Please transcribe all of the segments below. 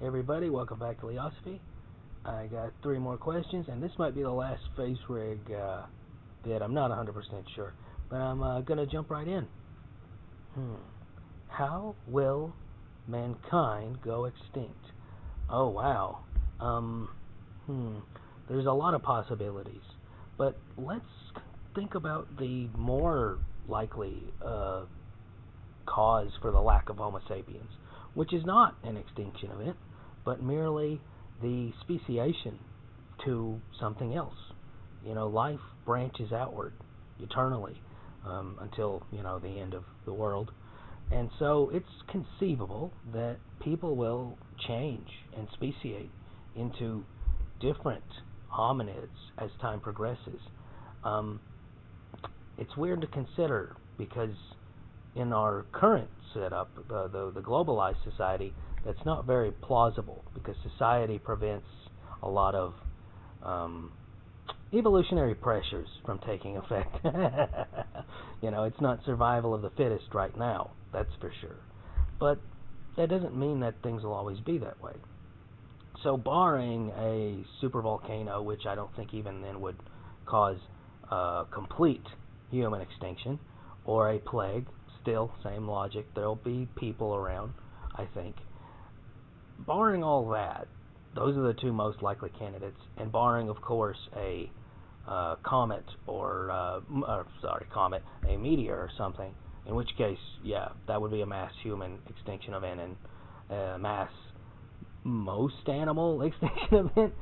Everybody, welcome back to Leosophy. I got 3 more questions, and this might be the last face rig bit. I'm not 100% sure, but I'm going to jump right in. How will mankind go extinct? Oh, wow. There's a lot of possibilities, but let's think about the more likely cause for the lack of Homo sapiens, which is not an extinction event, but merely the speciation to something else. Life branches outward eternally until, the end of the world. And so it's conceivable that people will change and speciate into different hominids as time progresses. It's weird to consider because in our current setup, the globalized society, that's not very plausible because society prevents a lot of evolutionary pressures from taking effect. It's not survival of the fittest right now, that's for sure. But that doesn't mean that things will always be that way. So barring a supervolcano, which I don't think even then would cause complete human extinction, or a plague, still same logic, there'll be people around, I think. Barring all that, those are the 2 most likely candidates, and barring, of course, a comet a meteor or something, in which case, yeah, that would be a mass human extinction event and mass most animal extinction event.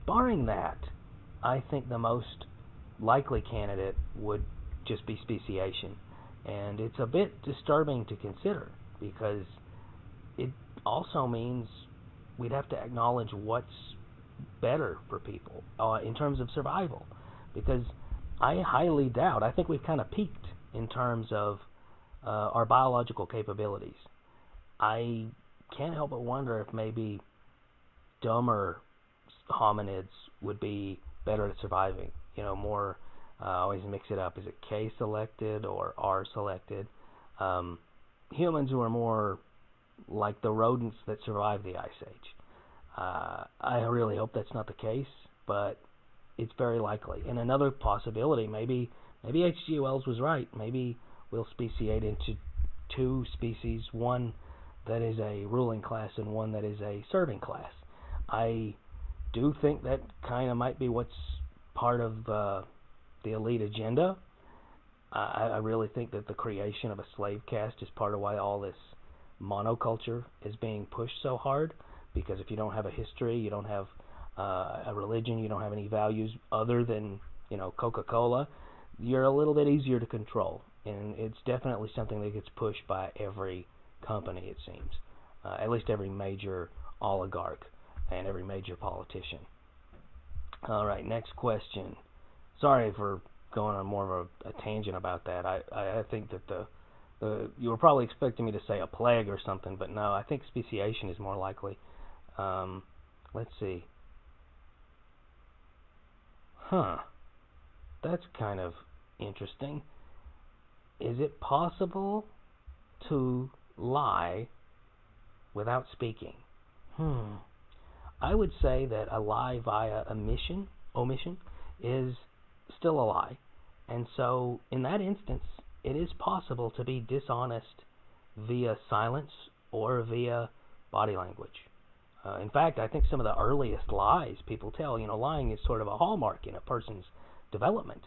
Barring that, I think the most likely candidate would just be speciation, and it's a bit disturbing to consider because it also means we'd have to acknowledge what's better for people in terms of survival, because I highly doubt, I think we've kind of peaked in terms of our biological capabilities. I can't help but wonder if maybe dumber hominids would be better at surviving. More, I always mix it up. Is it K-selected or R-selected? Humans who are more like the rodents that survived the Ice Age. I really hope that's not the case, but it's very likely. And another possibility, maybe H.G. Wells was right. Maybe we'll speciate into 2 species, one that is a ruling class and one that is a serving class. I do think that kind of might be what's part of the elite agenda. I really think that the creation of a slave caste is part of why all this monoculture is being pushed so hard, because if you don't have a history, you don't have a religion, you don't have any values other than, Coca-Cola, you're a little bit easier to control. And it's definitely something that gets pushed by every company, it seems. At least every major oligarch and every major politician. All right, next question. Sorry for going on more of a tangent about that. I think that you were probably expecting me to say a plague or something, but no, I think speciation is more likely. Let's see. That's kind of interesting. Is it possible to lie without speaking? I would say that a lie via omission is still a lie. And so in that instance, it is possible to be dishonest via silence or via body language. In fact, I think some of the earliest lies people tell, lying is sort of a hallmark in a person's development.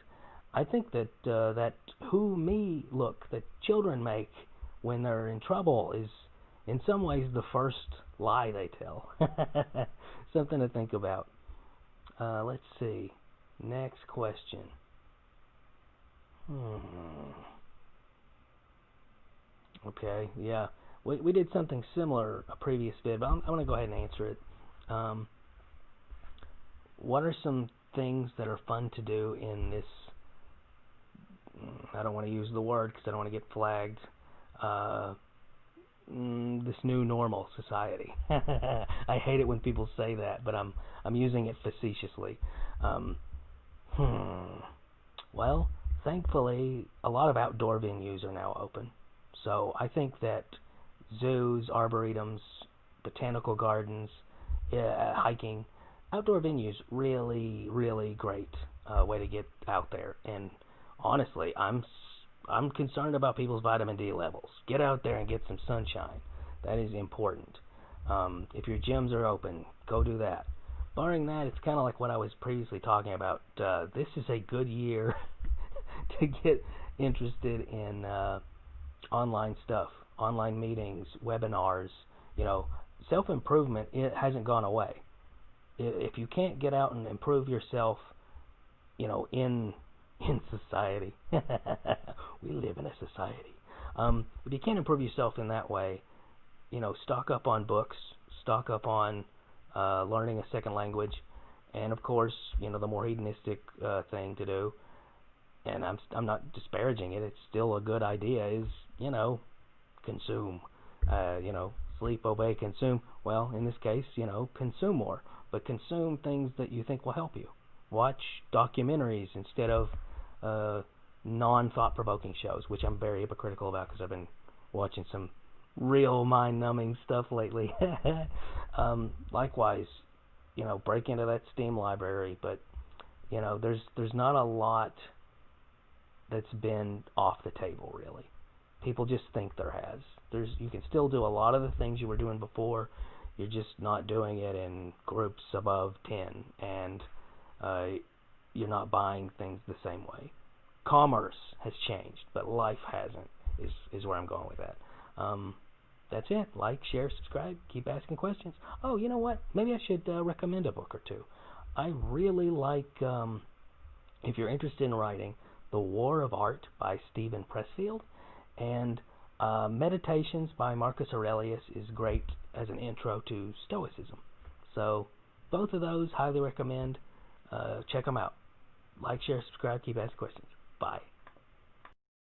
I think that that look that children make when they're in trouble is in some ways the first lie they tell. Something to think about. Let's see. Next question. Okay, yeah. We did something similar a previous vid, but I'm going to go ahead and answer it. What are some things that are fun to do in this, I don't want to use the word because I don't want to get flagged, this new normal society? I hate it when people say that, but I'm using it facetiously. Well, thankfully, a lot of outdoor venues are now open. So I think that zoos, arboretums, botanical gardens, hiking, outdoor venues. Really, really great way to get out there. And honestly, I'm concerned about people's vitamin D levels. Get out there and get some sunshine. That is important. If your gyms are open, go do that. Barring that, it's kind of like what I was previously talking about. This is a good year to get interested in online stuff, online meetings, webinars. Self-improvement, it hasn't gone away. If you can't get out and improve yourself, in society, we live in a society. If you can't improve yourself in that way, stock up on books, stock up on learning a second language, and of course, the more hedonistic thing to do, and I'm not disparaging it, it's still a good idea, is, consume. Sleep, obey, consume. Well, in this case, consume more, but consume things that you think will help you. Watch documentaries instead of non-thought-provoking shows, which I'm very hypocritical about because I've been watching some real mind-numbing stuff lately. Likewise, break into that Steam library, but there's not a lot that's been off the table really. People just think there has. You can still do a lot of the things you were doing before. You're just not doing it in groups above 10, and you're not buying things the same way. Commerce has changed, but life hasn't, is where I'm going with that. That's it. Like, share, subscribe, keep asking questions. Oh, you know what? Maybe I should recommend a book or two. I really like, if you're interested in writing, The War of Art by Stephen Pressfield, and Meditations by Marcus Aurelius is great as an intro to Stoicism. So both of those, highly recommend. Check them out. Like, share, subscribe, keep asking questions. Bye.